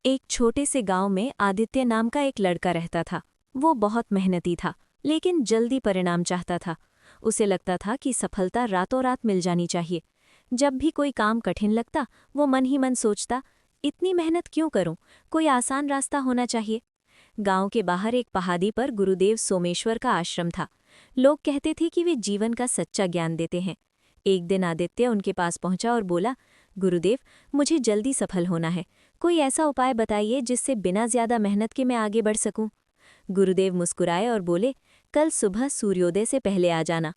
एक छोटे से गांव में आदित्य नाम का एक लड़का रहता था। वो बहुत मेहनती था, लेकिन जल्दी परिणाम चाहता था। उसे लगता था कि सफलता रातों रात मिल जानी चाहिए। जब भी कोई काम कठिन लगता, वो मन ही मन सोचता, इतनी मेहनत क्यों करूं, कोई आसान रास्ता होना चाहिए। गांव के बाहर एक पहाड़ी पर गुरुदेव सोमेश्वर का आश्रम था। लोग कहते थे कि वे जीवन का सच्चा ज्ञान देते हैं। एक दिन आदित्य उनके पास पहुंचा और बोला, गुरुदेव, मुझे जल्दी सफल होना है। कोई ऐसा उपाय बताइए जिससे बिना ज्यादा मेहनत के मैं आगे बढ़ सकूं। गुरुदेव मुस्कुराए और बोले, कल सुबह सूर्योदय से पहले आ जाना।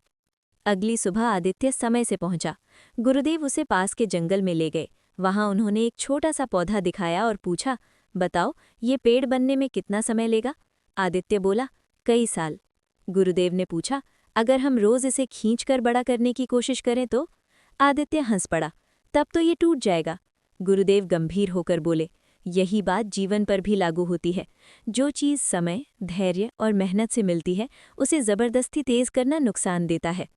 अगली सुबह आदित्य समय से पहुंचा। गुरुदेव उसे पास के जंगल में ले गए। वहां उन्होंने एक छोटा सा पौधा दिखाया और पूछा, बताओ, ये पेड़ बनने में कितना समय लेगा। आदित्य बोला, कई साल। गुरुदेव ने पूछा, अगर हम रोज इसे खींचकर बड़ा करने की कोशिश करें तो। आदित्य हंस पड़ा, तब तो ये टूट जाएगा। गुरुदेव गंभीर होकर बोले, यही बात जीवन पर भी लागू होती है। जो चीज़ समय, धैर्य और मेहनत से मिलती है, उसे जबरदस्ती तेज करना नुकसान देता है।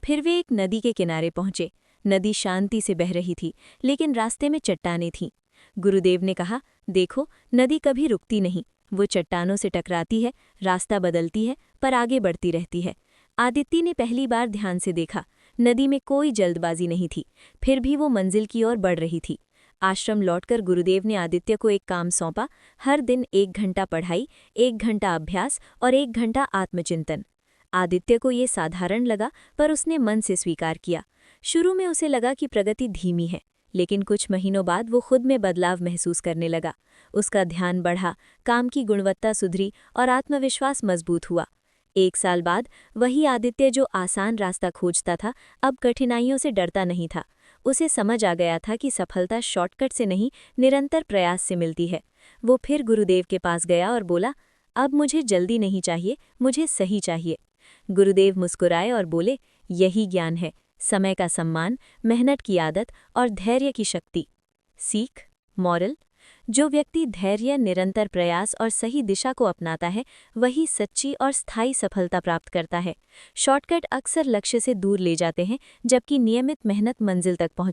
फिर वे एक नदी के किनारे पहुंचे। नदी शांति से बह रही थी, लेकिन रास्ते में चट्टानें थीं। गुरुदेव ने कहा, देखो, नदी कभी रुकती नहीं। वो चट्टानों से टकराती है, रास्ता बदलती है, पर आगे बढ़ती रहती है। आदित्य ने पहली बार ध्यान से देखा। नदी में कोई जल्दबाजी नहीं थी, फिर भी वो मंजिल की ओर बढ़ रही थी। आश्रम लौटकर गुरुदेव ने आदित्य को एक काम सौंपा, हर दिन 1 घंटा पढ़ाई, 1 घंटा अभ्यास और 1 घंटा आत्मचिंतन। आदित्य को ये साधारण लगा, पर उसने मन से स्वीकार किया। शुरू में उसे लगा कि प्रगति धीमी है, लेकिन कुछ महीनों बाद वो खुद में बदलाव महसूस करने लगा। उसका ध्यान बढ़ा, काम की गुणवत्ता सुधरी और आत्मविश्वास मजबूत हुआ। 1 साल बाद वही आदित्य जो आसान रास्ता खोजता था, अब कठिनाइयों से डरता नहीं था। उसे समझ आ गया था कि सफलता शॉर्टकट से नहीं, निरंतर प्रयास से मिलती है। वो फिर गुरुदेव के पास गया और बोला, अब मुझे जल्दी नहीं चाहिए, मुझे सही चाहिए। गुरुदेव मुस्कुराए और बोले, यही ज्ञान है, समय का सम्मान, मेहनत की आदत और धैर्य की शक्ति। सीख, मॉरल, जो व्यक्ति धैर्य, निरंतर प्रयास और सही दिशा को अपनाता है, वही सच्ची और स्थायी सफलता प्राप्त करता है। शॉर्टकट अक्सर लक्ष्य से दूर ले जाते हैं, जबकि नियमित मेहनत मंजिल तक पहुंच